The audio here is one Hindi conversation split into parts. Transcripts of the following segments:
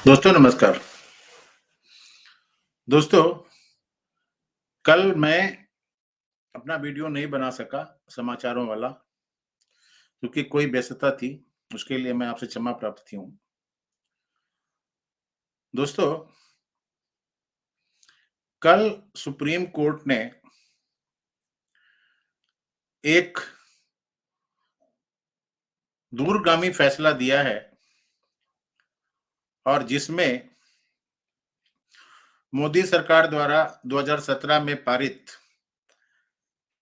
दोस्तों नमस्कार। दोस्तों, कल मैं अपना वीडियो नहीं बना सका समाचारों वाला, क्योंकि कोई व्यस्तता थी, उसके लिए मैं आपसे क्षमा प्रार्थी हूँ। दोस्तों, कल सुप्रीम कोर्ट ने एक दूरगामी फैसला दिया है और जिसमें मोदी सरकार द्वारा 2017 में पारित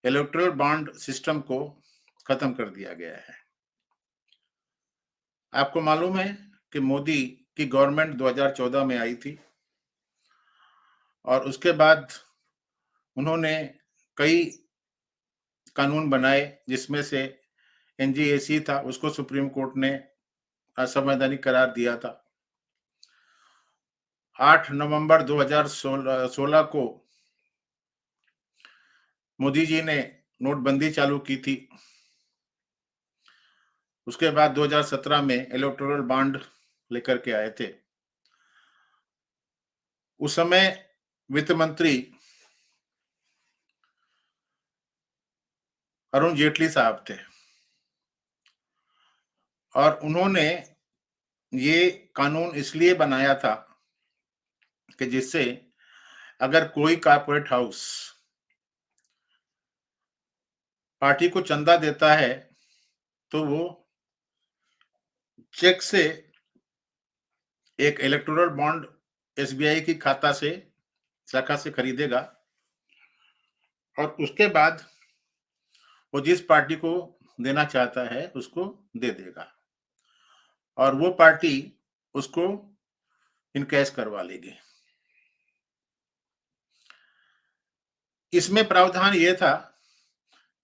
इलेक्टोरल बॉन्ड सिस्टम को खत्म कर दिया गया है। आपको मालूम है कि मोदी की गवर्नमेंट 2014 में आई थी और उसके बाद उन्होंने कई कानून बनाए, जिसमें से एनजीएसी था, उसको सुप्रीम कोर्ट ने असंवैधानिक करार दिया था। 8 नवंबर 2016 को मोदी जी ने नोटबंदी चालू की थी। उसके बाद 2017 में इलेक्टोरल बॉन्ड लेकर के आए थे। उस समय वित्त मंत्री अरुण जेटली साहब थे और उन्होंने ये कानून इसलिए बनाया था कि जिससे अगर कोई कॉर्पोरेट हाउस पार्टी को चंदा देता है तो वो चेक से एक इलेक्टोरल बॉन्ड एसबीआई की शाखा से खरीदेगा और उसके बाद वो जिस पार्टी को देना चाहता है उसको दे देगा और वो पार्टी उसको इनकैश करवा लेगी। इसमें प्रावधान ये था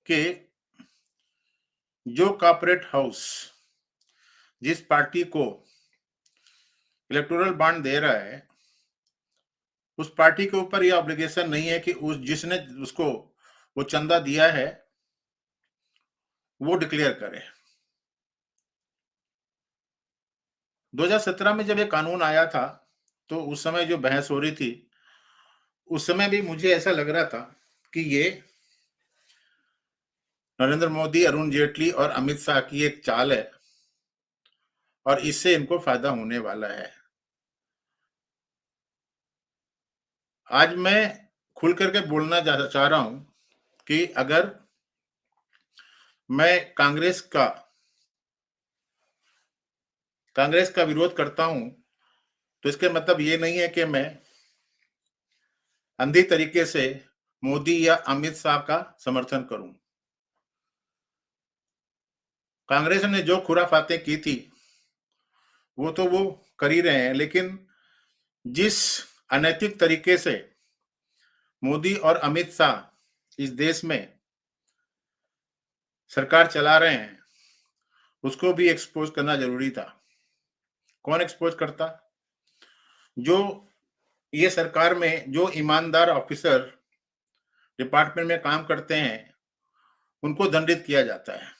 कि जो कॉर्पोरेट हाउस जिस पार्टी को इलेक्टोरल बॉन्ड दे रहा है, उस पार्टी के ऊपर यह ऑब्लिगेशन नहीं है कि उस जिसने उसको वो चंदा दिया है वो डिक्लेयर करे। 2017 में जब ये कानून आया था तो उस समय जो बहस हो रही थी, उस समय भी मुझे ऐसा लग रहा था कि ये नरेंद्र मोदी, अरुण जेटली और अमित शाह की एक चाल है और इससे इनको फायदा होने वाला है। आज मैं खुल करके बोलना चाह रहा हूं कि अगर मैं कांग्रेस का विरोध करता हूं तो इसके मतलब ये नहीं है कि मैं अंधी तरीके से मोदी या अमित शाह का समर्थन करूं। कांग्रेस ने जो खुराफातें की थी वो तो वो कर ही रहे हैं, लेकिन जिस अनैतिक तरीके से मोदी और अमित शाह इस देश में सरकार चला रहे हैं उसको भी एक्सपोज करना जरूरी था। कौन एक्सपोज करता? जो ये सरकार में जो ईमानदार ऑफिसर डिपार्टमेंट में काम करते हैं उनको दंडित किया जाता है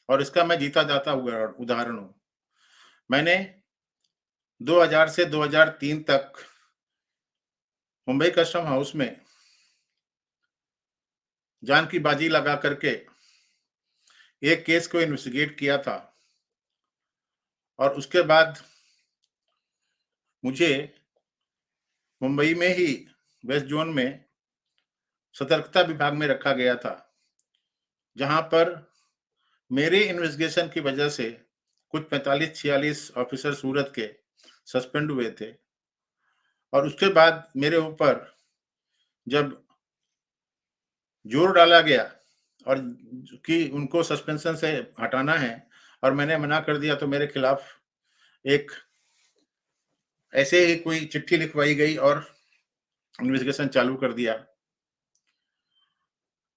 और इसका मैं जीता जाता उदाहरण हूं। मैंने 2000 से 2003 तक मुंबई कस्टम हाउस में जान की बाजी लगा करके एक केस को इन्वेस्टिगेट किया था और उसके बाद मुझे मुंबई में ही वेस्ट जोन में सतर्कता विभाग में रखा गया था, जहां पर मेरे इन्वेस्टिगेशन की वजह से कुछ 45-46 ऑफिसर सूरत के सस्पेंड हुए थे और उसके बाद मेरे ऊपर जब जोर डाला गया और कि उनको सस्पेंशन से हटाना है और मैंने मना कर दिया तो मेरे खिलाफ एक ऐसे ही कोई चिट्ठी लिखवाई गई और इन्वेस्टिगेशन चालू कर दिया।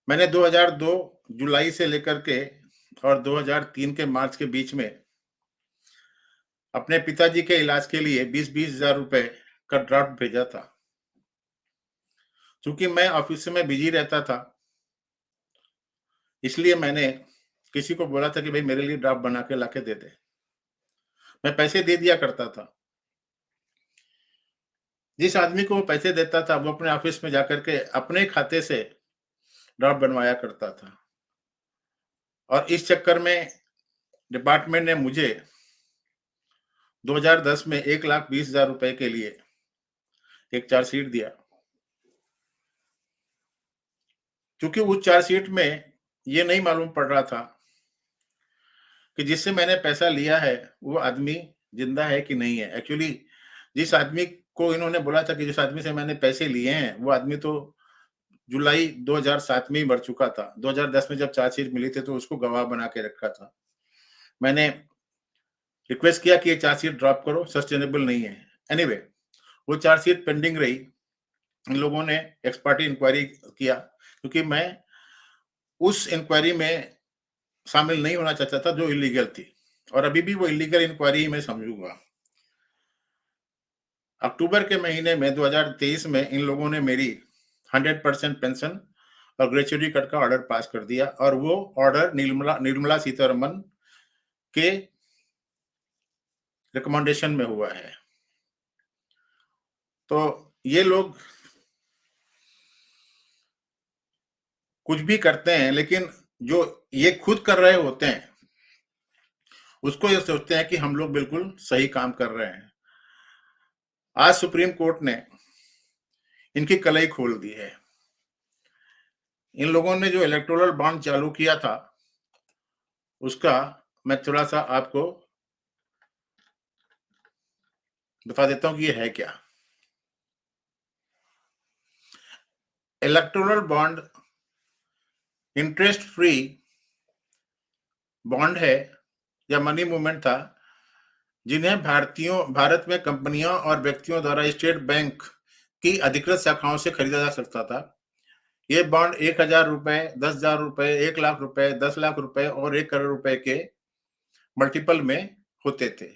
मैंने 2002 जुलाई से लेकर के और 2003 के मार्च के बीच में अपने पिताजी के इलाज के लिए 20-20 हजार रुपए का ड्राफ्ट भेजा था। चूंकि मैं ऑफिस में बिजी रहता था इसलिए मैंने किसी को बोला था कि भाई मेरे लिए ड्राफ्ट बना के लाके दे दे। मैं पैसे दे दिया करता था। जिस आदमी को वो पैसे देता था, वो अपने ऑफिस में जाकर के अपने खाते से ड्राफ्ट बनवाया करता था। और इस चक्कर में डिपार्टमेंट ने मुझे 2010 में 1,20,000 रुपए के लिए एक चार्जशीट दिया। क्योंकि उस चार्जशीट में ये नहीं मालूम पड़ रहा था कि जिससे मैंने पैसा लिया है, वो आदमी ज़िंदा है कि नहीं है। एक्चुअली जिस आदमी को इन्होंने बोला था कि जिस आदमी से मैंने पैसे लिए हैं, वो आदमी तो जुलाई 2007 में ही मर चुका था। 2010 में जब चार्जशीट मिली थी, तो उसको गवाह बना के रखा था। मैंने रिक्वेस्ट किया कि ये चार्जशीट ड्रॉप करो, सस्टेनेबल नहीं है। एनीवे वो चार्जशीट पेंडिंग रही। इन लोगों ने एक्स पार्टी इंक्वायरी किया, क्योंकि मैं उस इंक्वायरी में शामिल नहीं होना चाहता था जो इल्लीगल थी, और अभी भी वो इल्लीगल इंक्वायरी ही मैं समझूंगा। अक्टूबर के महीने में 2023 में इन लोगों ने मेरी 100% पेंशन और ग्रेच्युटी कट का ऑर्डर पास कर दिया, और वो ऑर्डर निर्मला सीतारमन के रिकमेंडेशन में हुआ है। तो ये लोग कुछ भी करते हैं, लेकिन जो ये खुद कर रहे होते हैं, उसको ये सोचते हैं कि हम लोग बिल्कुल सही काम कर रहे हैं। आज सुप्रीम कोर्ट ने इनकी कलई खोल दी है। इन लोगों ने जो इलेक्टोरल बॉन्ड चालू किया था, उसका मैं थोड़ा सा आपको बता देता हूं कि ये है क्या। Electoral bond interest free bond है या मनी मूवमेंट था, जिन्हें भारत में कंपनियों और व्यक्तियों द्वारा स्टेट बैंक की अधिकृत शाखाओं से खरीदा जा सकता था। ये बॉन्ड 1,000 रुपए, 10,000 रुपए, 1,00,000 रुपए, 10,00,000 रुपए और 1 करोड़ रुपए के मल्टीपल में होते थे।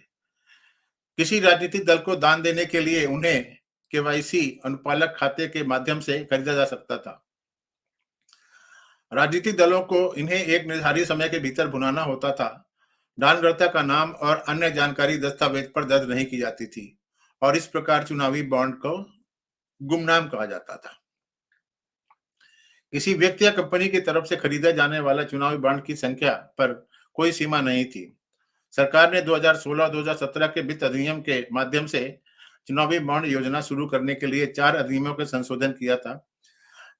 किसी राजनीतिक दल को दान देने के लिए उन्हें केवाईसी अनुपालक खाते के माध्यम से खरीदा जा सकता था। राजनीतिक दलों को इन्हें एक निर्धारित समय के भीतर भुनाना होता था। दानकर्ता का नाम और अन्य जानकारी दस्तावेज पर दर्ज नहीं की जाती थी, और इस प्रकार चुनावी बॉन्ड को गुमनाम कहा जाता था। किसी व्यक्ति या कंपनी की तरफ से खरीदा जाने वाला चुनावी बॉन्ड की संख्या पर कोई सीमा नहीं थी। सरकार ने 2016-2017 के वित्त अधिनियम के माध्यम से चुनावी बॉन्ड योजना शुरू करने के लिए 4 अधिनियमों के संशोधन किया था।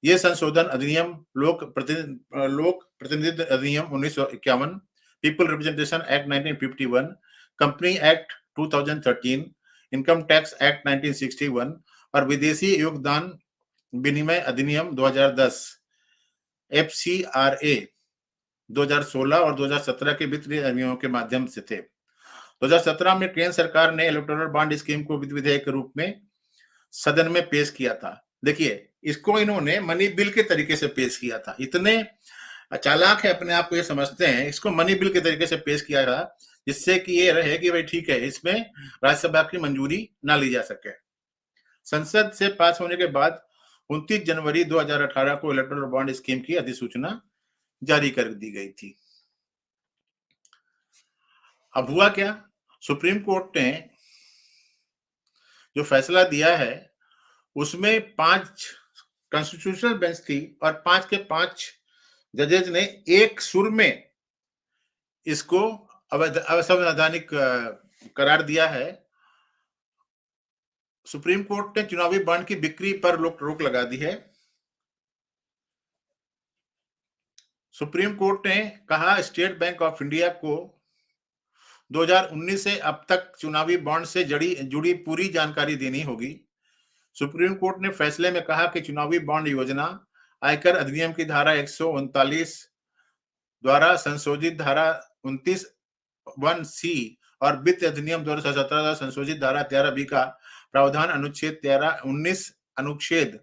ये संशोधन अधिनियम लोक प्रतिनिधित्व अधिनियम 1951, people representation act 1951, company act 2013, income tax act 1961 और विदेशी योगदान विनिमय अधिनियम 2010, एफसीआरए 2016 और 2017 के वित्त अधिनियमों के माध्यम से थे। 2017 में केंद्र सरकार ने इलेक्टोरल बॉन्ड स्कीम को वित्त विधेयक के रूप में सदन में पेश किया था। देखिए, इसको इन्होंने मनी बिल के तरीके से पेश किया था। इतने चालाक है, अपने आप को ये समझते हैं। इसको मनी बिल के तरीके से पेश किया था, जिससे कि ये रहे कि भाई ठीक है, इसमें राज्यसभा की मंजूरी ना ली जा सके। संसद से पास होने के बाद 29 जनवरी 2018 को इलेक्टोरल बॉन्ड स्कीम की अधिसूचना जारी कर दी गई थी। अब हुआ क्या? सुप्रीम कोर्ट ने जो फैसला दिया है, उसमें 5 कॉन्स्टिट्यूशनल बेंच थी, और 5 के 5 जजेज ने एक सुर में इसको असंवैधानिक करार दिया है। सुप्रीम कोर्ट ने चुनावी बॉन्ड की बिक्री पर रोक लगा दी है। सुप्रीम कोर्ट ने कहा स्टेट बैंक ऑफ इंडिया को 2019 से अब तक चुनावी बॉन्ड से जुड़ी पूरी जानकारी देनी होगी। सुप्रीम कोर्ट ने फैसले में कहा कि चुनावी बॉन्ड योजना आयकर अधिनियम की धारा 139 द्वारा संशोधित धारा 29(1)(c) और वित्त अधिनियम 2017 द्वारा संशोधित धारा 13(b) का प्रावधान अनुच्छेद 19 अनुच्छेद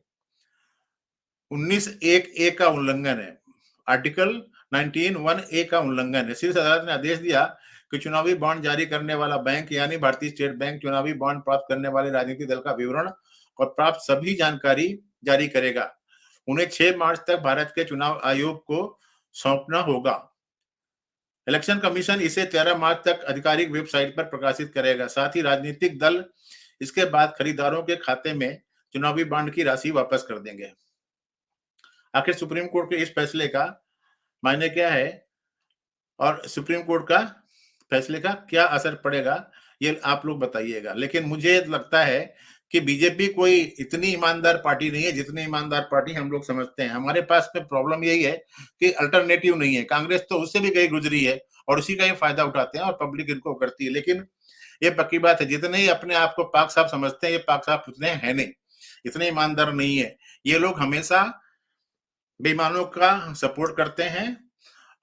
19(1)(a) का उल्लंघन है। आर्टिकल 19(1)(a) का उल्लंघन है। शीर्ष अदालत ने आदेश दिया कि चुनावी बॉन्ड जारी करने वाला बैंक यानी भारतीय स्टेट बैंक चुनावी बॉन्ड प्राप्त करने वाले राजनीतिक दल का विवरण और प्राप्त सभी जानकारी जारी करेगा। उन्हें 6 मार्च तक भारत के चुनाव आयोग को सौंपना होगा। इलेक्शन कमीशन इसे 13 मार्च तक आधिकारिक वेबसाइट पर प्रकाशित करेगा। साथ ही राजनीतिक दल इसके बाद खरीदारों के खाते में चुनावी बॉन्ड की राशि वापस कर देंगे। आखिर सुप्रीम कोर्ट के इस फैसले का मायने क्या है और सुप्रीम कोर्ट का फैसले का क्या असर पड़ेगा, ये आप लोग बताइएगा। लेकिन मुझे लगता है कि बीजेपी कोई इतनी ईमानदार पार्टी नहीं है जितनी ईमानदार पार्टी हम लोग समझते हैं। हमारे पास में प्रॉब्लम यही है कि अल्टरनेटिव नहीं है। कांग्रेस तो उससे भी गई गुजरी है और उसी का ही फायदा उठाते हैं और पब्लिक इनको करती है। लेकिन ये पक्की बात है, जितने ही अपने आप को पाक साफ समझते हैं, ये पाक साफ उतने है नहीं, इतने ईमानदार नहीं है। ये लोग हमेशा बेईमानों का सपोर्ट करते हैं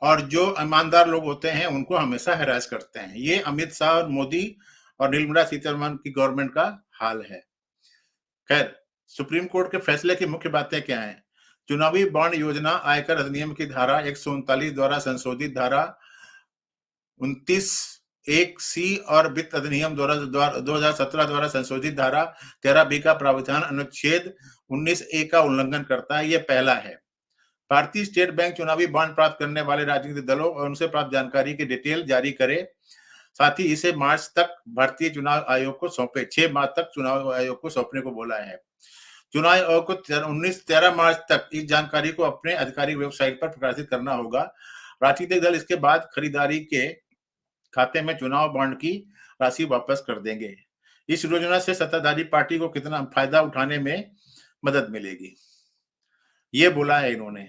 और जो ईमानदार लोग होते हैं उनको हमेशा हैरास करते हैं। ये अमित शाह और मोदी और निर्मला सीतारमण की गवर्नमेंट का हाल है। खैर, सुप्रीम कोर्ट के फैसले की मुख्य बातें क्या हैं? चुनावी बॉन्ड योजना आयकर अधिनियम की धारा 139 द्वारा संशोधित धारा 29 एक सी और वित्त अधिनियम 2017 द्वारा संशोधित धारा 13 बी का प्रावधान अनुच्छेद 19 ए का उल्लंघन करता है। ये पहला है। भारतीय स्टेट बैंक चुनावी बॉन्ड प्राप्त करने वाले राजनीतिक दलों और उनसे प्राप्त जानकारी की डिटेल जारी करे। साथ ही इसे मार्च तक भारतीय चुनाव आयोग को सौंपे। 6 मार्च तक चुनाव आयोग को सौंपने को बोला है। चुनाव आयोग को 13 मार्च तक इस जानकारी को अपने आधिकारिक वेबसाइट पर प्रकाशित करना होगा। राजनीतिक दल इसके बाद खरीदारी के खाते में चुनाव बॉन्ड की राशि वापस कर देंगे। इस योजना से सत्ताधारी पार्टी को कितना फायदा उठाने में मदद मिलेगी, ये बोला है इन्होंने।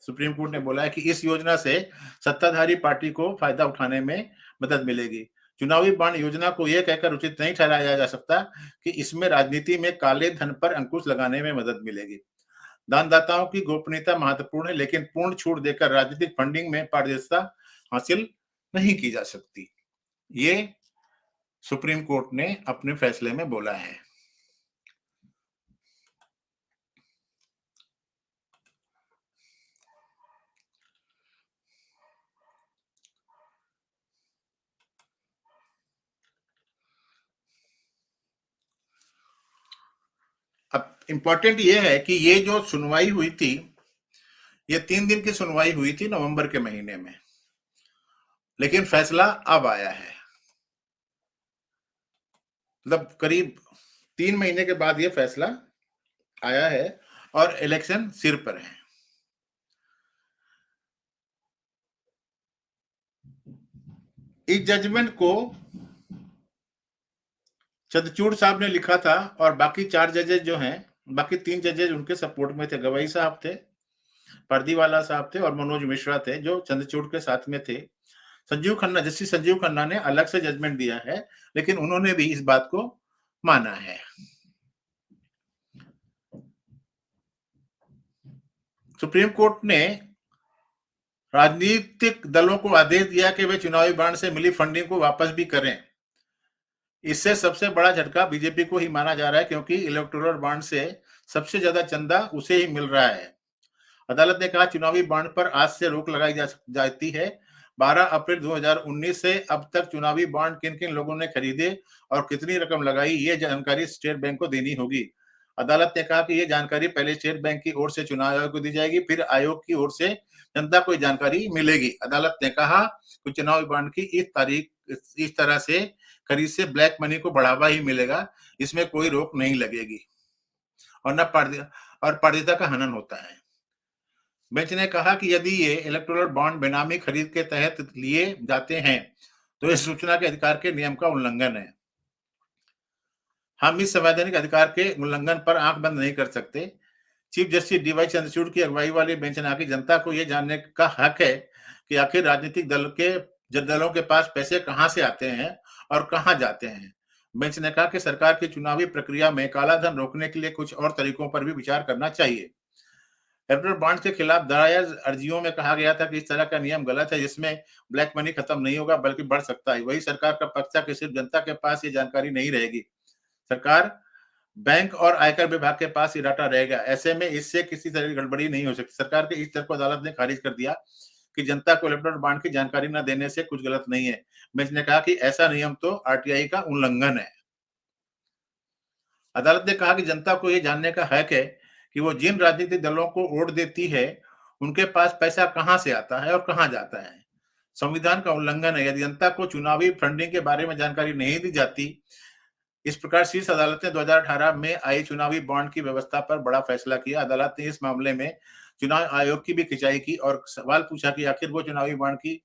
सुप्रीम कोर्ट ने बोला है कि इस योजना से सत्ताधारी पार्टी को फायदा उठाने में मदद मिलेगी। चुनावी बॉन्ड योजना को यह कहकर उचित नहीं ठहराया जा सकता कि इसमें राजनीति में काले धन पर अंकुश लगाने में मदद मिलेगी। दानदाताओं की गोपनीयता महत्वपूर्ण है, लेकिन पूर्ण छूट देकर राजनीतिक फंडिंग में पारदर्शिता हासिल नहीं की जा सकती। ये सुप्रीम कोर्ट ने अपने फैसले में बोला है। अब इंपॉर्टेंट ये है कि ये जो सुनवाई हुई थी, ये 3 दिन की सुनवाई हुई थी नवंबर के महीने में, लेकिन फैसला अब आया है। मतलब करीब 3 महीने के बाद ये फैसला आया है और इलेक्शन सिर पर है। इस जजमेंट को चंद्रचूड़ साहब ने लिखा था और बाकी 4 जजेज जो हैं, बाकी 3 जजेज उनके सपोर्ट में थे। गवई साहब थे, पारदीवाला साहब थे और मनोज मिश्रा थे, जो चंद्रचूड़ के साथ में थे। संजीव खन्ना, जस्टिस संजीव खन्ना ने अलग से जजमेंट दिया है, लेकिन उन्होंने भी इस बात को माना है। सुप्रीम कोर्ट ने राजनीतिक दलों को आदेश दिया कि वे चुनावी बॉन्ड से मिली फंडिंग को वापस भी करें। इससे सबसे बड़ा झटका बीजेपी को ही माना जा रहा है, क्योंकि इलेक्टोरल बॉन्ड से सबसे ज्यादा चंदा उसे ही मिल रहा है। अदालत ने कहा चुनावी बॉन्ड पर आज से रोक लगाई जाती है। 12 अप्रैल 2019 से अब तक चुनावी बॉन्ड किन किन लोगों ने खरीदे और कितनी रकम लगाई, ये जानकारी स्टेट बैंक को देनी होगी। अदालत ने कहा कि ये जानकारी पहले स्टेट बैंक की ओर से चुनाव आयोग को दी जाएगी, फिर आयोग की ओर से जनता को जानकारी मिलेगी। अदालत ने कहा कि चुनावी बॉन्ड की इस तरह से खरीद से ब्लैक मनी को बढ़ावा ही मिलेगा, इसमें कोई रोक नहीं लगेगी और न पारदर्शिता का हनन होता है। बेंच ने कहा कि यदि ये इलेक्टोरल बॉन्ड बेनामी खरीद के तहत लिए जाते हैं तो इस सूचना के अधिकार के नियम का उल्लंघन है। हम इस संवैधानिक अधिकार के उल्लंघन पर आंख बंद नहीं कर सकते। चीफ जस्टिस डीवाई चंद्रचूड़ की अगुवाई वाली बेंच ने कहा कि जनता को यह जानने का हक है कि आखिर राजनीतिक दलों के पास पैसे कहां से आते हैं और कहां जाते हैं। बेंच ने कहा कि सरकार की चुनावी प्रक्रिया में काला धन रोकने के लिए कुछ और तरीकों पर भी विचार करना चाहिए। इलेक्टोरल बॉन्ड के खिलाफ दायर अर्जियों में कहा गया था कि इस तरह का नियम गलत है, जिसमें ब्लैक मनी खत्म नहीं होगा बल्कि बढ़ सकता है। वही सरकार का पक्ष था कि सिर्फ जनता के पास ये जानकारी नहीं रहेगी, सरकार, बैंक और आयकर विभाग के पास ये डाटा रहेगा। ऐसे में इससे किसी तरह की गड़बड़ी नहीं हो सकती। सरकार के इस तर्क को अदालत ने खारिज कर दिया कि जनता को इलेक्टोरल बॉन्ड की जानकारी न देने से कुछ गलत नहीं है। बेंच ने कहा कि ऐसा नियम तो आरटीआई का उल्लंघन है। अदालत ने कहा कि जनता को यह जानने का हक है कि वो जिन राजनीतिक दलों को वोट देती है, उनके पास पैसा कहां से आता है और कहां जाता है। संविधान का उल्लंघन है। यदि जनता को चुनावी फंडिंग के बारे में जानकारी नहीं दी जाती। इस प्रकार शीर्ष अदालत ने 2018 में आई चुनावी बॉन्ड की व्यवस्था पर बड़ा फैसला किया। अदालत ने इस मामले में चुनाव आयोग की भी खिंचाई की और सवाल पूछा कि आखिर वो चुनावी बॉन्ड की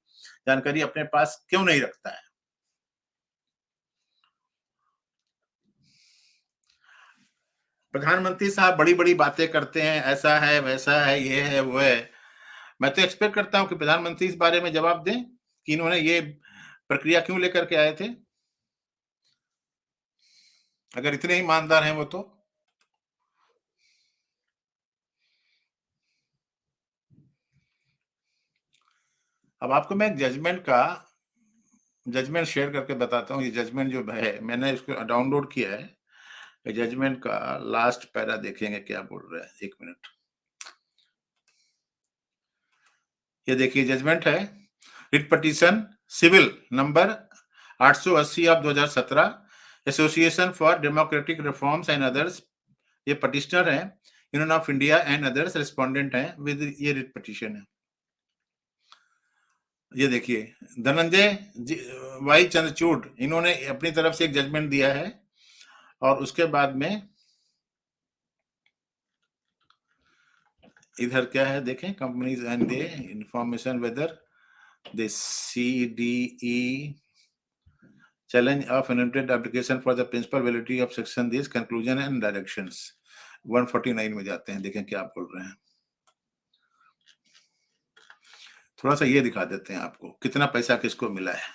जानकारी अपने पास क्यों नहीं रखता है। प्रधानमंत्री साहब बड़ी-बड़ी बातें करते हैं, ऐसा है, वैसा है, ये है, वो है। मैं तो एक्सपेक्ट करता हूँ कि प्रधानमंत्री इस बारे में जवाब दें कि इन्होंने ये प्रक्रिया क्यों लेकर के आए थे? अगर इतने ईमानदार हैं वो तो। अब आपको मैं एक जजमेंट शेयर करके बताता हूँ। ये जजमेंट जो है, मैंने इसको डाउनलोड किया है। ये जजमेंट का लास्ट पैरा देखेंगे क्या बोल रहा है। 1 मिनट। ये देखिए जजमेंट है। Writ petition civil number 880 of 2017 association for democratic reforms and others. ये पटिशनर है, union of India and others respondent हैं विद ये रिट पिटीशन है। ये देखिए धनंजय वाई चंद्रचूड़, इन्होंने अपनी तरफ से एक जजमेंट दिया है और उसके बाद में इधर क्या है देखें, companies and they information whether the CDE challenge of unlimited application for the principal validity of section this conclusion and directions 149 में जाते हैं, देखें क्या बोल रहे हैं। थोड़ा सा ये दिखा देते हैं आपको कितना पैसा किसको मिला है।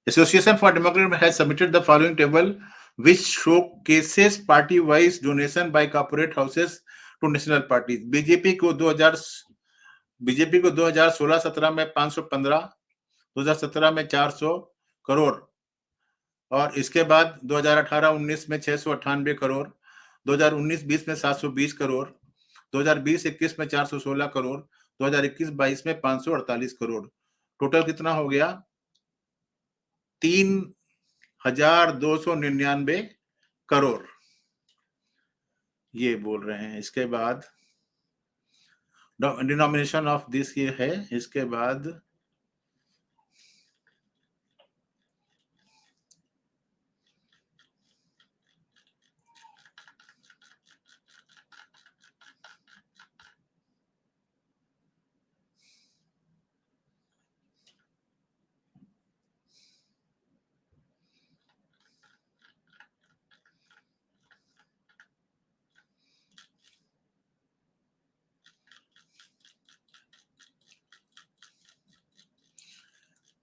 Association for Democracy has submitted the following table which showcases party wise donation by corporate houses to national parties। BJP को 2016-17 में 515, 2017 में 400 करोड़ और इसके बाद 2018-19 में 698 करोड़, 2019-20 में 720 करोड़, 2020-21 में 416 करोड़, 2021-22 में 548 करोड़। टोटल कितना हो गया? 3,299 करोड़ ये बोल रहे हैं। इसके बाद डिनोमिनेशन ऑफ दिस ये है। इसके बाद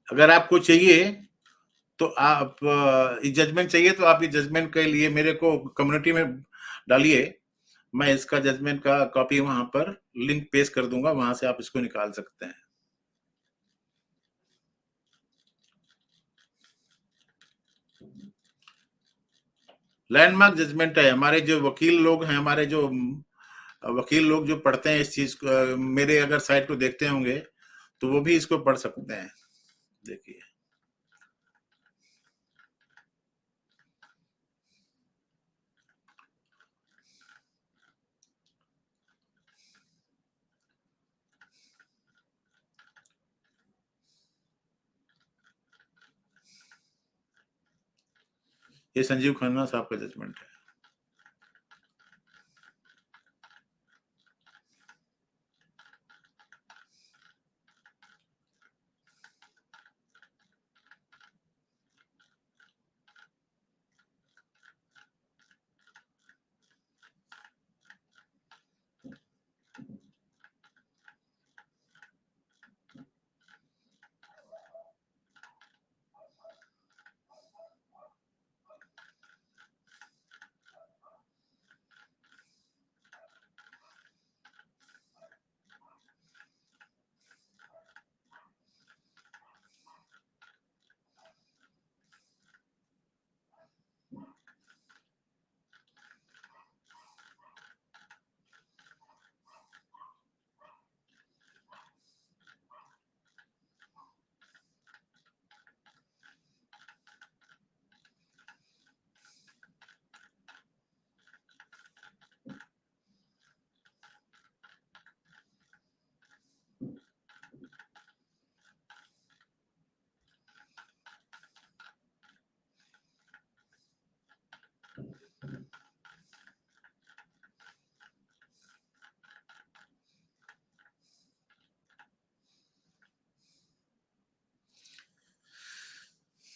अगर आपको चाहिए तो आप जजमेंट चाहिए तो आप ये जजमेंट के लिए मेरे को कम्युनिटी में डालिए। मैं इसका जजमेंट का कॉपी वहां पर लिंक पेस्ट कर दूंगा, वहां से आप इसको निकाल सकते हैं। लैंडमार्क जजमेंट है। हमारे जो वकील लोग हैं, हमारे जो वकील लोग जो पढ़ते हैं इस चीज को, मेरे अगर साइट को देखते होंगे तो वो भी इसको पढ़ सकते हैं। देखिए ये संजीव खन्ना साहब का जजमेंट है।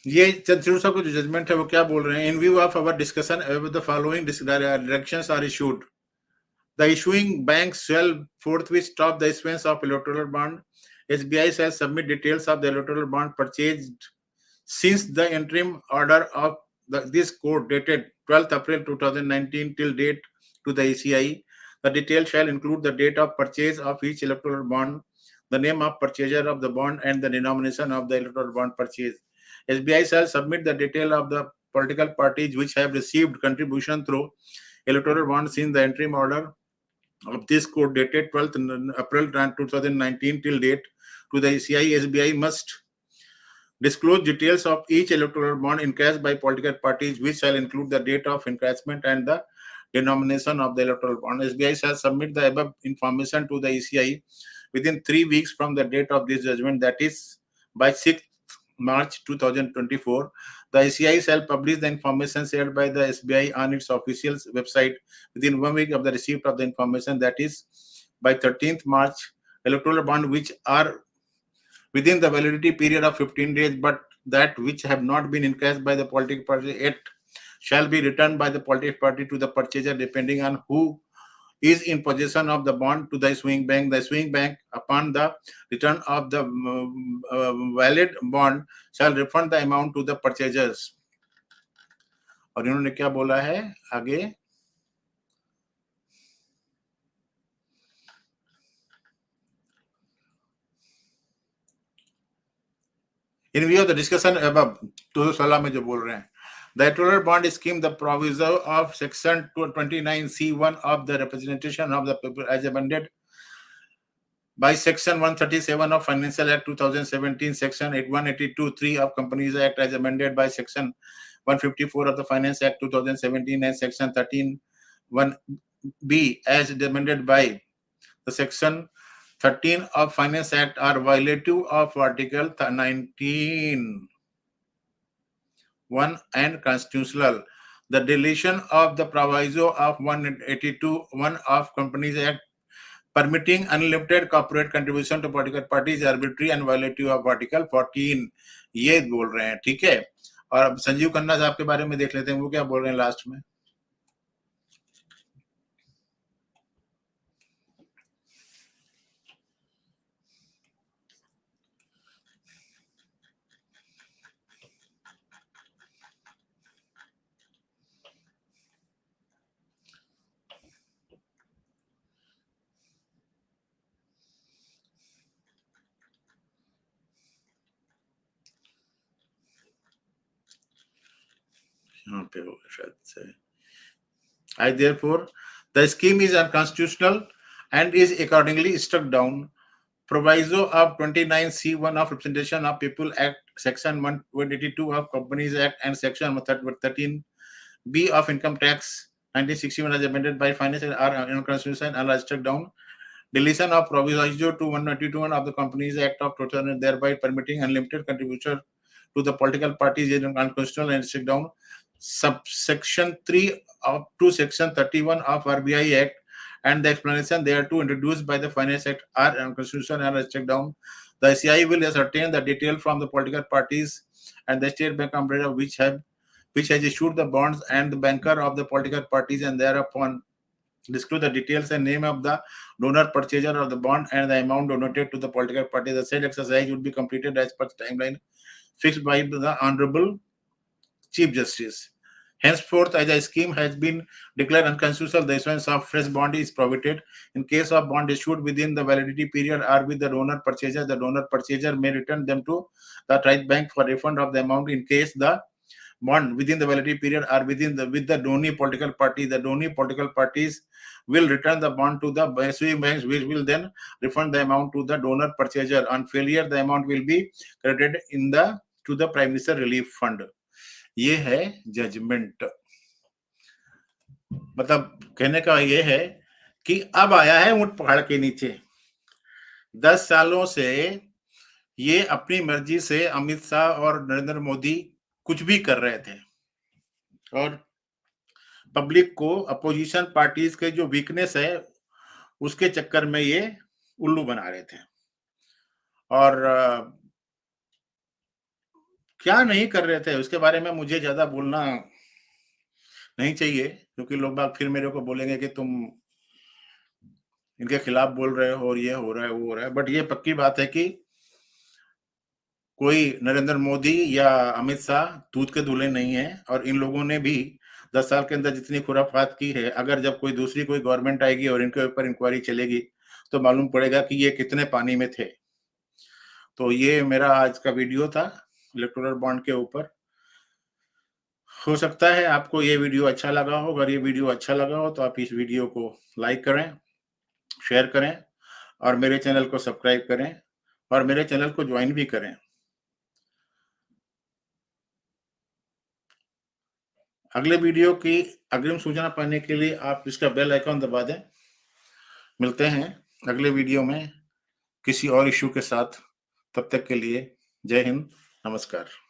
ये चंद्रचूड़ साहब का जो जजमेंट है वो क्या बोल रहे हैं? In view of our discussion the following directions are issued. The issuing bank shall forthwith stop the issuance of electoral bond. SBI shall submit details of the electoral bond purchased since the interim order of this court dated 12th April 2019 till date to the ECI. The detail shall include the date of purchase of each electoral bond, the name of purchaser of the bond, and the denomination of the electoral bond purchase. SBI shall submit the detail of the political parties which have received contribution through electoral bonds in the interim order of this court dated 12th April 2019 till date to the ECI. SBI must disclose details of each electoral bond encashed by political parties, which shall include the date of encashment and the denomination of the electoral bond. SBI shall submit the above information to the ECI within 3 weeks from the date of this judgment, that is by 6th March 2024. The ECI shall publish the information shared by the SBI on its official website within 1 week of the receipt of the information, that is by 13th March. Electoral bond which are within the validity period of 15 days, but that which have not been encashed by the political party yet shall be returned by the political party to the purchaser, depending on who is in possession of the bond, to the issuing bank. The issuing bank, upon the return of the valid bond, shall refund the amount to the purchasers. और इन्होंने क्या बोला है आगे? In view of the discussion above, 2016 में जो बोल रहे हैं, the electoral bond scheme, the proviso of section 29C1 of the representation of the people as amended by section 137 of Financial Act 2017, section 182(3) of Companies Act as amended by section 154 of the Finance Act 2017 and section 13(1)(b) as amended by the section 13 of Finance Act are violative of Article 19(1) and constitutional. The deletion of the proviso of 182(1) of Companies Act permitting unlimited corporate contribution to political parties is arbitrary and violative of Article 14. ये बोल रहे हैं, ठीक है. और अब संजीव खन्ना साहब के बारे में देख लेते हैं, वो क्या बोल रहे हैं लास्ट में. यहाँ पे होगा शायद से. I therefore, the scheme is unconstitutional and is accordingly struck down. Proviso of 29C1 of Representation of People Act, Section 182 of Companies Act, and Section 13(b) of Income Tax 1961 as amended by Finance are unconstitutional and are struck down. Deletion of Proviso to 192 of the Companies Act of 2000, thereby permitting unlimited contribution to the political parties, is unconstitutional and struck down. Subsection 3 up to Section 31 of RBI Act and the explanation thereto introduced by the Finance Act are unconstitutional and are struck down. The ICI will ascertain the detail from the political parties and the State Bank umbrella which has issued the bonds and the banker of the political parties, and thereupon disclose the details and name of the donor purchaser of the bond and the amount donated to the political party. The said exercise would be completed as per the timeline fixed by the Honorable Chief Justice. Henceforth, as the scheme has been declared unconstitutional, the issuance of fresh bond is prohibited. In case of bond issued within the validity period or with the donor purchaser, the donor purchaser may return them to the right bank for refund of the amount. In case the bond within the validity period or with the donee political party, the donee political parties will return the bond to the issuing banks, which will then refund the amount to the donor purchaser. On failure, the amount will be credited to the Prime Minister Relief Fund. ये है जजमेंट. मतलब कहने का ये है कि अब आया है ऊंट पहाड़ के नीचे. 10 सालों से ये अपनी मर्जी से अमित शाह और नरेंद्र मोदी कुछ भी कर रहे थे और पब्लिक को अपोजिशन पार्टीज के जो वीकनेस है उसके चक्कर में ये उल्लू बना रहे थे. और क्या नहीं कर रहे थे उसके बारे में मुझे ज़्यादा बोलना नहीं चाहिए, क्योंकि लोग बाग फिर मेरे को बोलेंगे कि तुम इनके खिलाफ बोल रहे हो और ये हो रहा है, वो हो रहा है। बट ये पक्की बात है कि कोई नरेंद्र मोदी या अमित शाह दूध के दूल्हे नहीं हैं, और इन लोगों ने भी 10 साल के अंदर जितनी खुराफात की है, अगर जब कोई दूसरी कोई गवर्नमेंट आएगी और इनके ऊपर इंक्वायरी चलेगी, तो मालूम पड़ेगा कि ये कितने पानी में थे। तो ये मेरा आज का वीडियो था इलेक्टोरल बॉन्ड के ऊपर। हो सकता है आपको ये वीडियो अच्छा लगा हो। अगर ये वीडियो अच्छा लगा हो तो आप इस वीडियो को लाइक करें, शेयर करें और मेरे चैनल को सब्सक्राइब करें और मेरे चैनल को ज्वाइन भी करें। अगले वीडियो की अग्रिम सूचना पाने के लिए आप इसका बेल आइकॉन दबा दें। मिलते हैं अगले वीडियो में किसी और इश्यू के साथ। तब तक के लिए जय हिंद, नमस्कार।